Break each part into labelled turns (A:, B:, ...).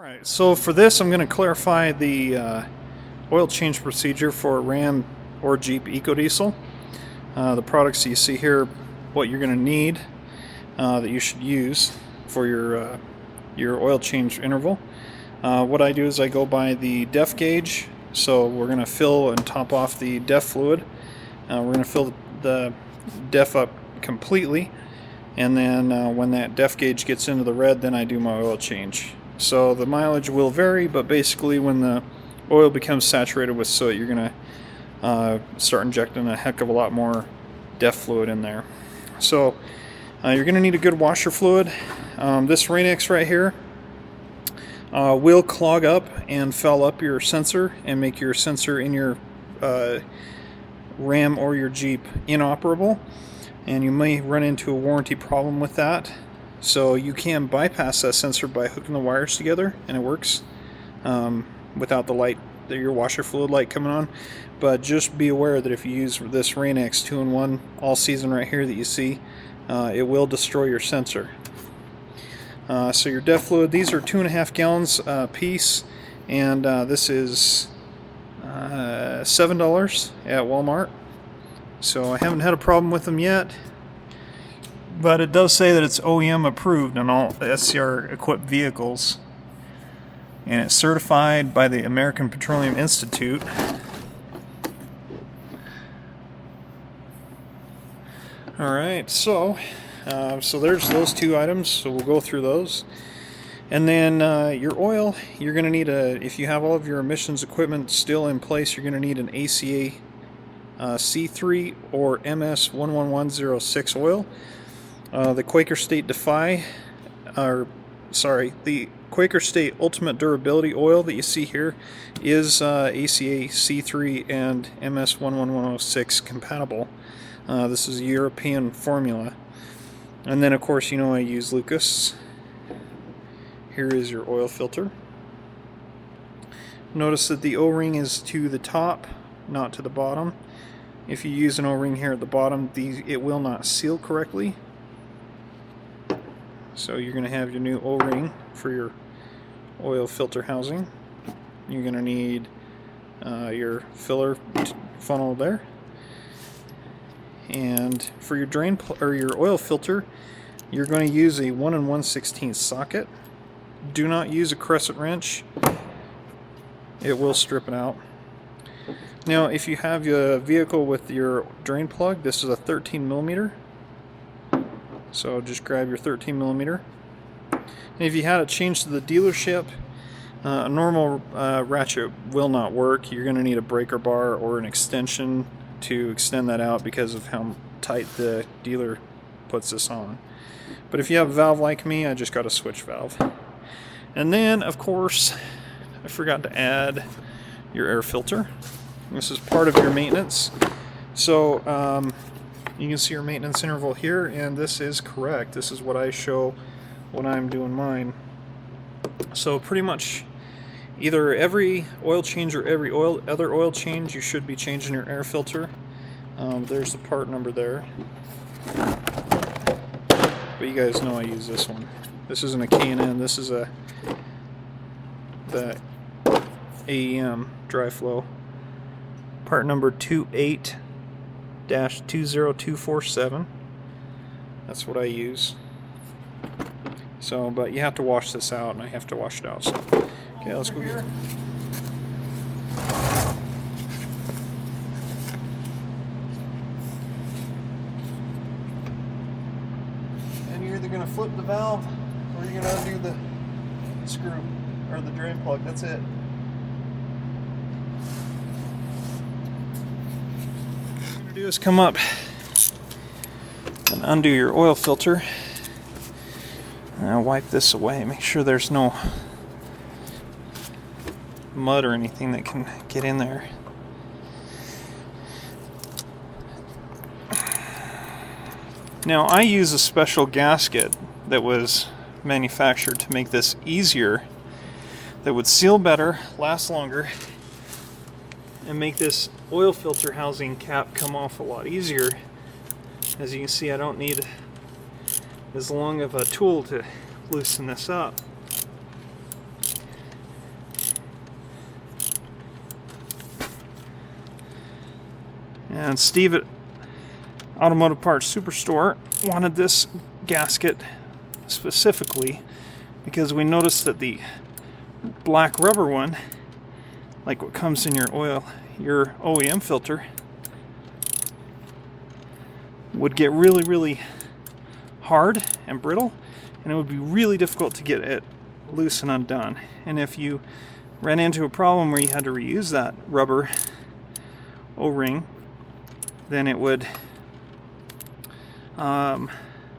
A: Alright, so for this I'm going to clarify the oil change procedure for Ram or Jeep Ecodiesel. The products that you see here, what you're going to need that you should use for your oil change interval. What I do is I go by the def gauge, so we're going to fill and top off the def fluid. We're going to fill the def up completely, and then when that def gauge gets into the red, then I do my oil change. So the mileage will vary, but basically when the oil becomes saturated with soot, you're going to start injecting a heck of a lot more def fluid in there. So you're going to need a good washer fluid. This Rain-X right here will clog up and foul up your sensor and make your sensor in your Ram or your Jeep inoperable, and you may run into a warranty problem with that. So you can bypass that sensor by hooking the wires together, and it works without the light, your washer fluid light coming on. But just be aware that if you use this Rain-X 2-in-1 all season right here that you see, it will destroy your sensor. So your def fluid, these are 2.5 gallons a piece, and this is $7 at Walmart. So I haven't had a problem with them yet, but it does say that it's OEM approved on all SCR equipped vehicles, and it's certified by the American Petroleum Institute. Alright, so there's those two items, so we'll go through those. And then your oil, you're going to need if you have all of your emissions equipment still in place, you're going to need an ACEA C3 or MS11106 oil. The Quaker State the Quaker State Ultimate Durability oil that you see here is ACEA C3 and MS11106 compatible. This is a European formula. And then of course, you know, I use Lucas. Here is your oil filter. Notice that the O-ring is to the top, not to the bottom. If you use an O-ring here at the bottom, it will not seal correctly. So you're going to have your new O-ring for your oil filter housing. You're going to need your filler funnel there. And for your drain or your oil filter, you're going to use a 1 1/16 socket. Do not use a crescent wrench. It will strip it out. Now, if you have a vehicle with your drain plug, this is a 13mm. So just grab your 13mm. And if you had it changed to the dealership, a normal ratchet will not work. You're going to need a breaker bar or an extension to extend that out because of how tight the dealer puts this on. But if you have a valve like me, I just got a switch valve. And then, of course, I forgot to add your air filter. This is part of your maintenance. So you can see your maintenance interval here, and this is correct. This is what I show when I'm doing mine. So pretty much either every oil change or every other oil change, you should be changing your air filter. There's the part number there. But you guys know I use this one. This isn't a K&N, this is the AEM dry flow. Part number 28-20247. That's what I use. So, but you have to wash this out, and I have to wash it out. So, okay, let's go here. And you're either going to flip the valve, or you're going to undo the screw, or the drain plug. That's it. What you're going to do is come up and undo your oil filter. And I'll wipe this away, make sure there's no mud or anything that can get in there. Now, I use a special gasket that was manufactured to make this easier, that would seal better, last longer, and make this oil filter housing cap come off a lot easier. As you can see, I don't need as long of a tool to loosen this up. And Steve at Automotive Parts Superstore wanted this gasket specifically because we noticed that the black rubber one, like what comes in your OEM filter, would get really hard and brittle, and it would be really difficult to get it loose and undone. And if you ran into a problem where you had to reuse that rubber O-ring, then it would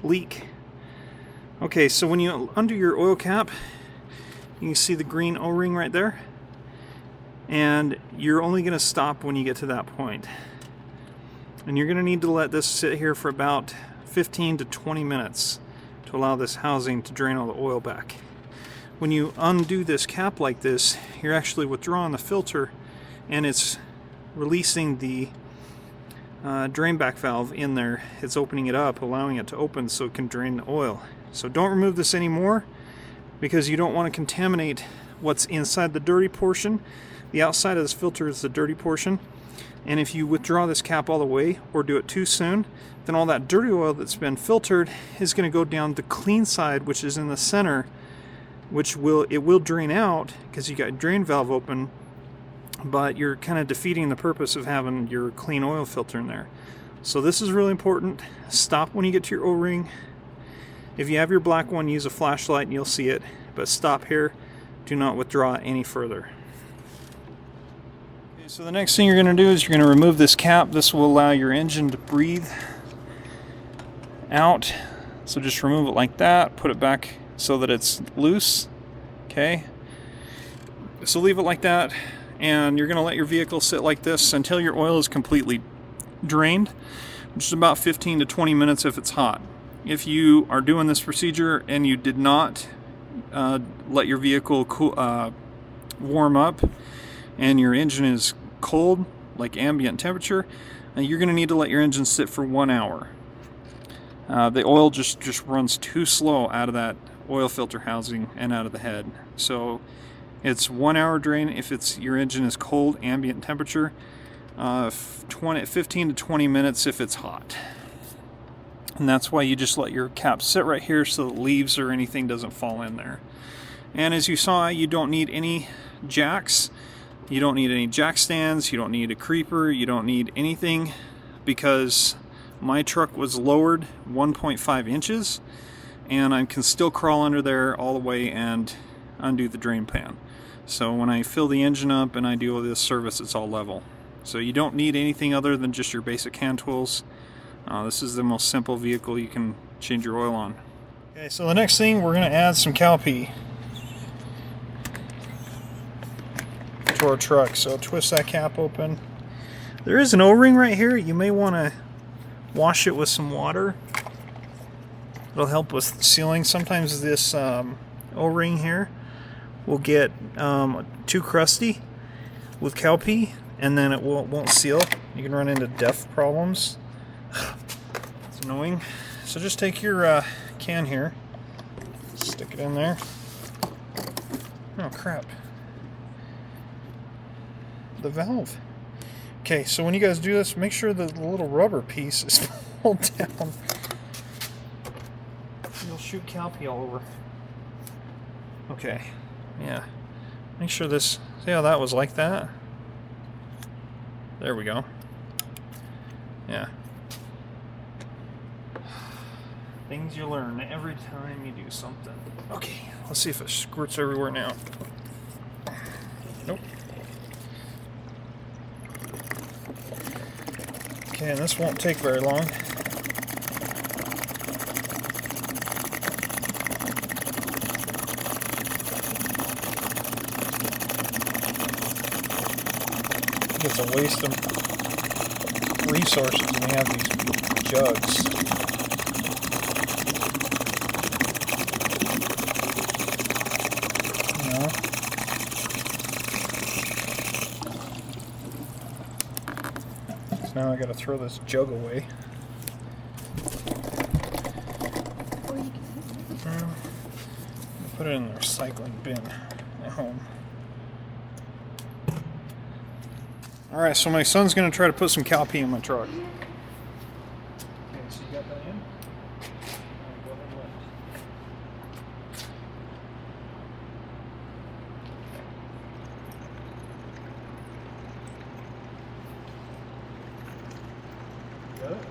A: leak. Okay, so when you undo your oil cap, you can see the green O-ring right there, and you're only going to stop when you get to that point. And you're going to need to let this sit here for about 15 to 20 minutes to allow this housing to drain all the oil back. When you undo this cap like this, you're actually withdrawing the filter, and it's releasing the drain back valve in there. It's opening it up, allowing it to open so it can drain the oil. So don't remove this anymore, because you don't want to contaminate what's inside the dirty portion. The outside of this filter is the dirty portion, and if you withdraw this cap all the way or do it too soon, then all that dirty oil that's been filtered is going to go down the clean side, which is in the center, which will drain out because you got drain valve open, but you're kind of defeating the purpose of having your clean oil filter in there. So this is really important. Stop when you get to your O-ring. If you have your black one, use a flashlight and you'll see it, but stop here. Do not withdraw any further. Okay, so the next thing you're going to do is you're going to remove this cap. This will allow your engine to breathe out. So just remove it like that, put it back so that it's loose. Okay, so leave it like that, and you're going to let your vehicle sit like this until your oil is completely drained, which is about 15 to 20 minutes if it's hot. If you are doing this procedure and you did not let your vehicle warm up and your engine is cold, like ambient temperature, you're going to need to let your engine sit for 1 hour. The oil just runs too slow out of that oil filter housing and out of the head. So it's 1 hour drain if your engine is cold, ambient temperature, 15 to 20 minutes if it's hot. And that's why you just let your cap sit right here so that leaves or anything doesn't fall in there. And as you saw, you don't need any jacks, you don't need any jack stands, you don't need a creeper, you don't need anything, because my truck was lowered 1.5 inches and I can still crawl under there all the way and undo the drain pan. So when I fill the engine up and I do all this service, it's all level. So you don't need anything other than just your basic hand tools. This is the most simple vehicle you can change your oil on. Okay, so the next thing, we're going to add some cow pee to our truck. So twist that cap open. There is an O-ring right here. You may want to wash it with some water. It'll help with sealing. Sometimes this O-ring here will get too crusty with cow pee, and then it won't seal. You can run into depth problems. It's annoying. So just take your can here, stick it in there. Oh crap. The valve. Okay, so when you guys do this, make sure that the little rubber piece is pulled down. You'll shoot cow pee all over. Okay, yeah. Make sure this, see how that was like that? There we go. Yeah. Things you learn every time you do something. Okay, let's see if it squirts everywhere now. Nope. Okay, and this won't take very long. It's a waste of resources when we have these jugs. So now I gotta throw this jug away. Put it in the recycling bin at home. Alright, so my son's going to try to put some cow pee in my truck. Okay, so you got that in? Alright, go ahead and lift. Got it?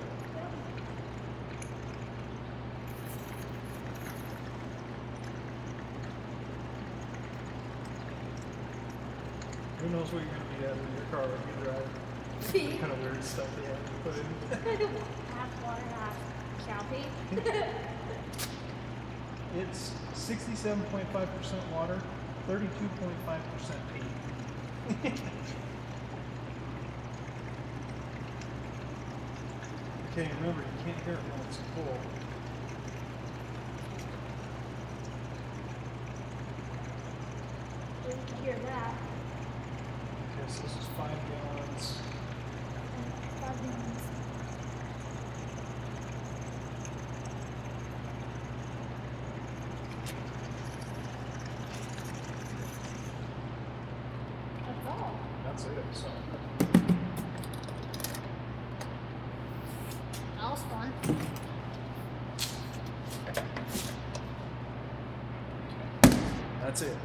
A: Who knows what you're going to be at in your car when you drive? What kind of weird stuff they have to put in.
B: Half water, half cow pee.
A: It's 67.5% water, 32.5% pee. Okay, remember, you can't hear it when it's full.
B: You can hear that.
A: Okay, so this is 5 gallons.
B: 5 minutes. That's all.
A: That's it, so.
B: That was fun.
A: That's it.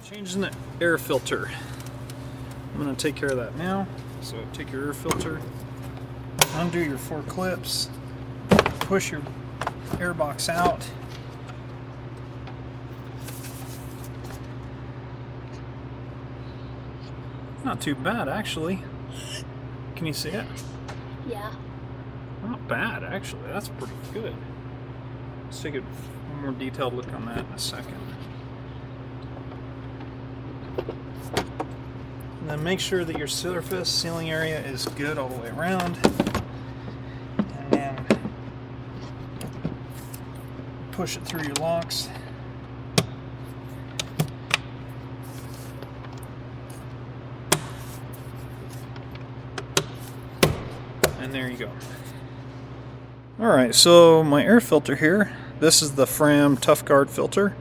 A: Changing the air filter. I'm going to take care of that now. So take your air filter, undo your 4 clips, push your air box out. Not too bad, actually. Can you see it?
B: Yeah.
A: Not bad, actually. That's pretty good. Let's take a more detailed look on that in a second. And then make sure that your surface sealing area is good all the way around. And then push it through your locks. And there you go. Alright, so my air filter here, this is the Fram Tough Guard filter.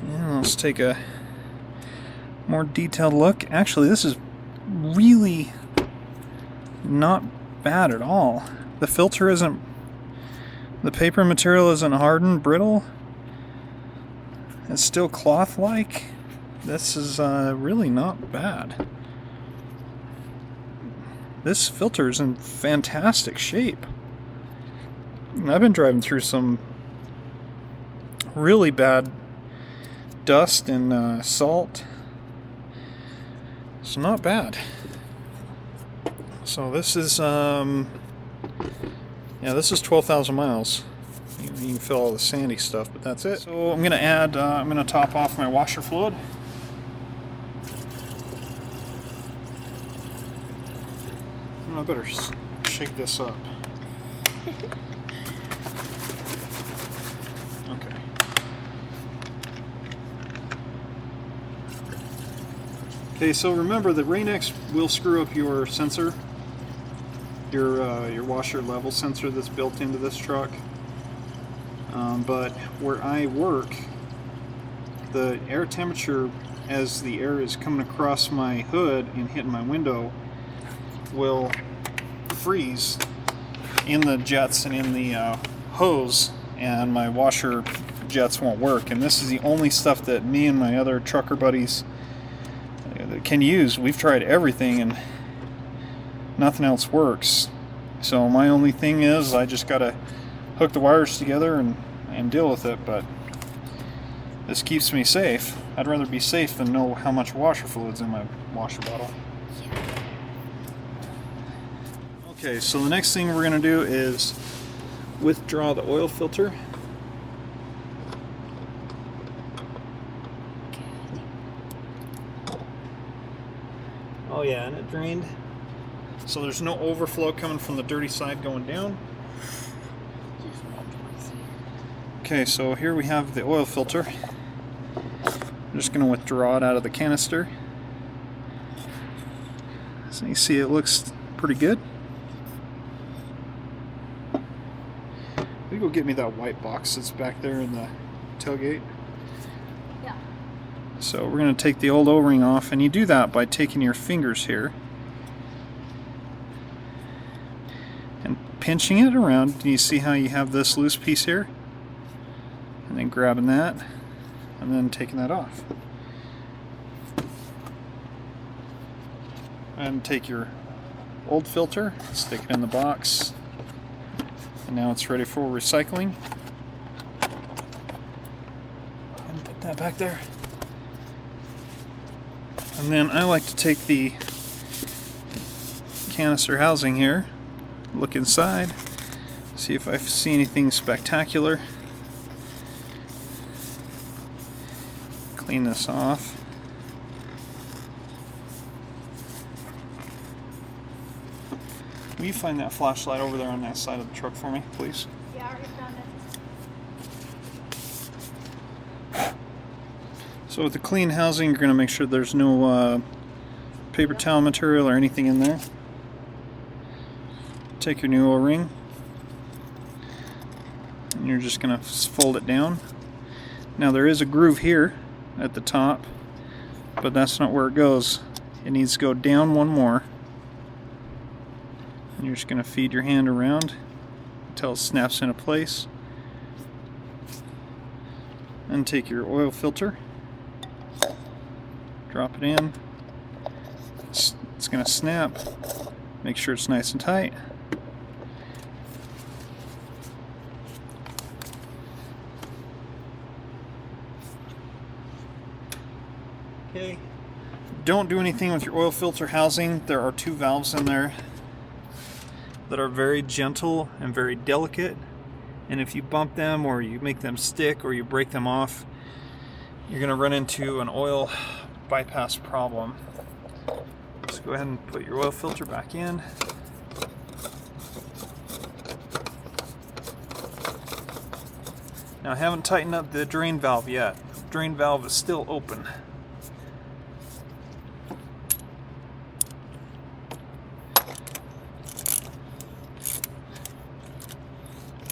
A: And let's take a more detailed look. Actually, this is really not bad at all. The filter isn't, the paper material isn't hardened, brittle. It's still cloth-like. This is really not bad. This filter is in fantastic shape. I've been driving through some really bad dust and salt. It's not bad. So this is, yeah, this is 12,000 miles. You can feel all the sandy stuff, but that's it. So I'm gonna add, I'm gonna top off my washer fluid. I better shake this up. Okay. Okay, so remember the Rain-X will screw up your sensor, your washer level sensor that's built into this truck. But where I work, the air temperature as the air is coming across my hood and hitting my window will freeze in the jets and in the hose, and my washer jets won't work. And this is the only stuff that me and my other trucker buddies can use. We've tried everything and nothing else works. So my only thing is I just gotta hook the wires together and deal with it, but this keeps me safe. I'd rather be safe than know how much washer fluid's in my washer bottle. Okay, so the next thing we're going to do is withdraw the oil filter. Oh yeah, and it drained. So there's no overflow coming from the dirty side going down. Okay, so here we have the oil filter. I'm just going to withdraw it out of the canister. So you see it looks pretty good. Go get me that white box that's back there in the tailgate.
B: Yeah.
A: So we're going to take the old O-ring off, and you do that by taking your fingers here and pinching it around. Do you see how you have this loose piece here? And then grabbing that and then taking that off. And take your old filter, stick it in the box, and now it's ready for recycling. And put that back there. And then I like to take the canister housing here, look inside, see if I see anything spectacular. Clean this off. Will you find that flashlight over there on that side of the truck for me, please?
B: Yeah, I already found it.
A: So with the clean housing, you're going to make sure there's no paper towel material or anything in there. Take your new O-ring, and you're just going to fold it down. Now there is a groove here at the top, but that's not where it goes. It needs to go down one more. And you're just going to feed your hand around until it snaps into place. And take your oil filter, drop it in. It's going to snap. Make sure it's nice and tight. Okay. Don't do anything with your oil filter housing. There are two valves in there that are very gentle and very delicate, and if you bump them or you make them stick or you break them off, you're going to run into an oil bypass problem. Just go ahead and put your oil filter back in. Now I haven't tightened up the drain valve yet. The drain valve is still open.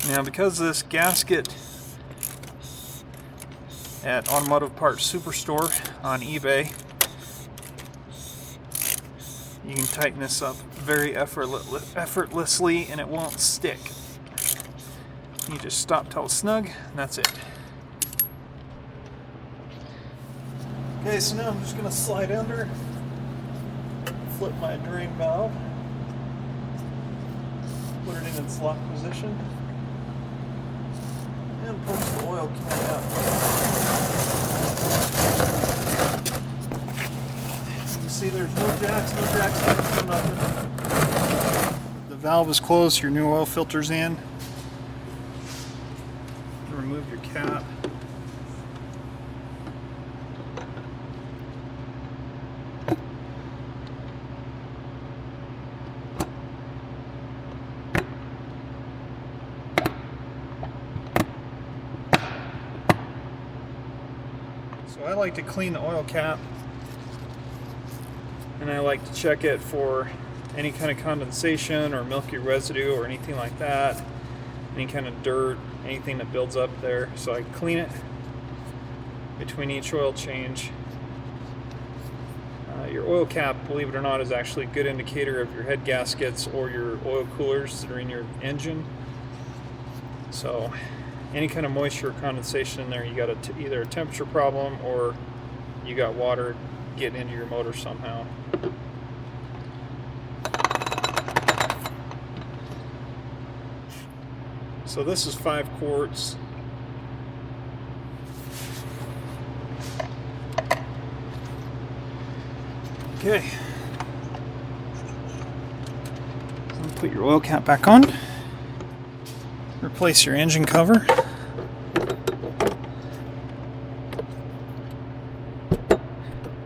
A: Now because this gasket at Automotive Parts Superstore on eBay, you can tighten this up very effortlessly and it won't stick. You just stop till it's snug and that's it. Okay, so now I'm just going to slide under, flip my drain valve, put it in its lock position, and push the oil can out. You can see there's no jacks, no nothing. The valve is closed, your new oil filter's in. Remove your cap. So I like to clean the oil cap, and I like to check it for any kind of condensation or milky residue or anything like that, any kind of dirt, anything that builds up there. So I clean it between each oil change. Your oil cap, believe it or not, is actually a good indicator of your head gaskets or your oil coolers that are in your engine. So any kind of moisture or condensation in there, you got either a temperature problem or you got water getting into your motor somehow. So this is 5 quarts. Okay. So put your oil cap back on. Replace your engine cover.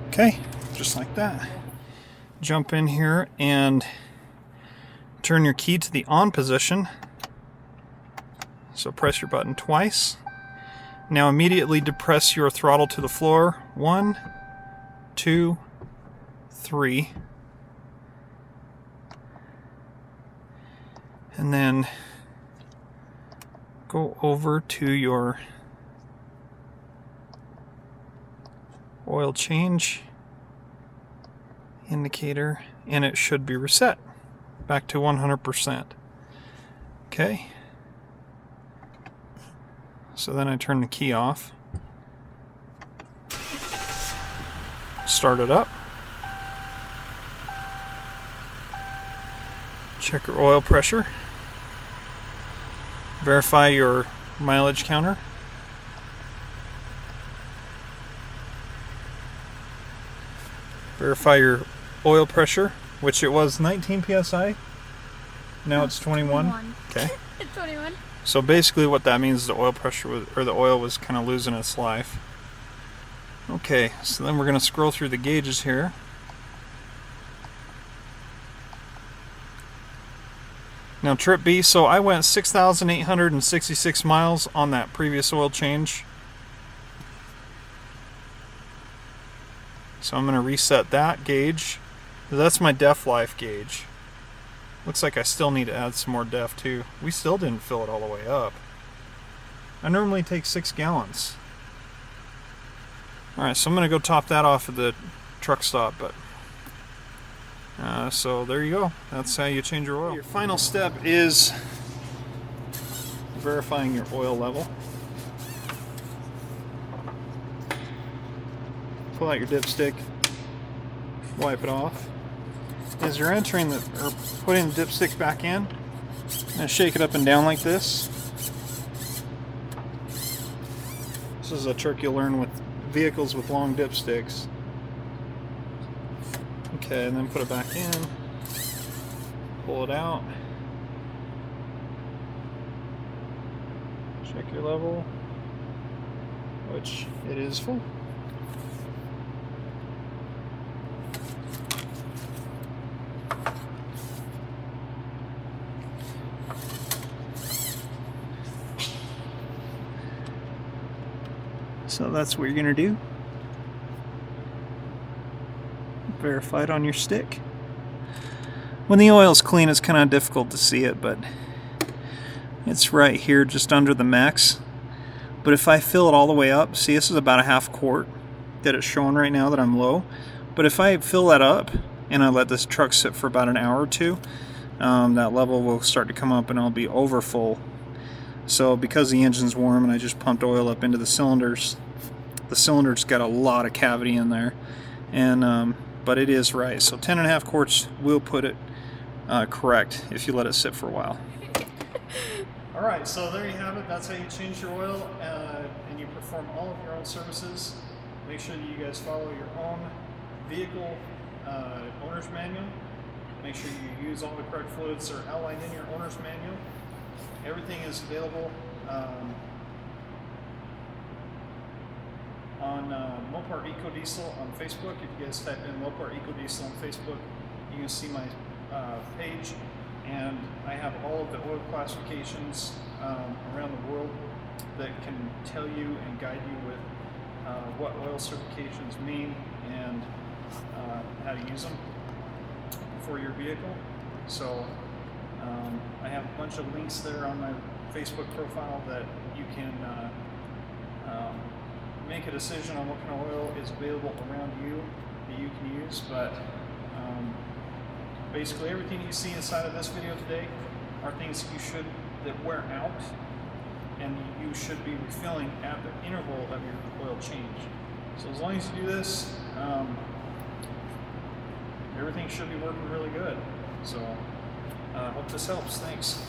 A: Okay, just like that. Jump in here and turn your key to the on position. So press your button twice. Now immediately depress your throttle to the floor. 1, 2, 3. And then go over to your oil change indicator, and it should be reset back to 100%. Okay. So then I turn the key off, start it up, check your oil pressure, verify your mileage counter, verify your oil pressure, which it was 19 psi. Now it's 21. Okay.
B: It's 21.
A: So basically what that means is the oil pressure was, or the oil was kind of losing its life. Okay, so then we're going to scroll through the gauges here. Now trip B, so I went 6,866 miles on that previous oil change. So I'm going to reset that gauge. That's my def life gauge. Looks like I still need to add some more def too. We still didn't fill it all the way up. I normally take 6 gallons. Alright, so I'm going to go top that off at the truck stop. But so there you go. That's how you change your oil. Your final step is verifying your oil level. Pull out your dipstick, wipe it off. As you're entering the, or putting the dipstick back in, and shake it up and down like this. This is a trick you'll learn with vehicles with long dipsticks. Okay, and then put it back in, pull it out, check your level, which it is full. So that's what you're going to do. Verify it on your stick. When the oil's clean, it's kind of difficult to see it, but it's right here just under the max. But if I fill it all the way up, see, this is about a half quart that it's showing right now that I'm low. But if I fill that up and I let this truck sit for about an hour or two, that level will start to come up and I'll be over full. So because the engine's warm and I just pumped oil up into the cylinder's got a lot of cavity in there, and but it is right. So 10.5 quarts will put it correct if you let it sit for a while. Alright, so there you have it. That's how you change your oil and you perform all of your own services. Make sure that you guys follow your own vehicle owner's manual. Make sure you use all the correct fluids that are outlined in your owner's manual. Everything is available on Mopar Ecodiesel on Facebook. If you guys type in Mopar Ecodiesel on Facebook, you can see my page, and I have all of the oil classifications around the world that can tell you and guide you with what oil certifications mean and how to use them for your vehicle. So I have a bunch of links there on my Facebook profile that you can make a decision on what kind of oil is available around you that you can use. But basically everything you see inside of this video today are things that wear out, and you should be refilling at the interval of your oil change. So as long as you do this, everything should be working really good. So hope this helps. Thanks.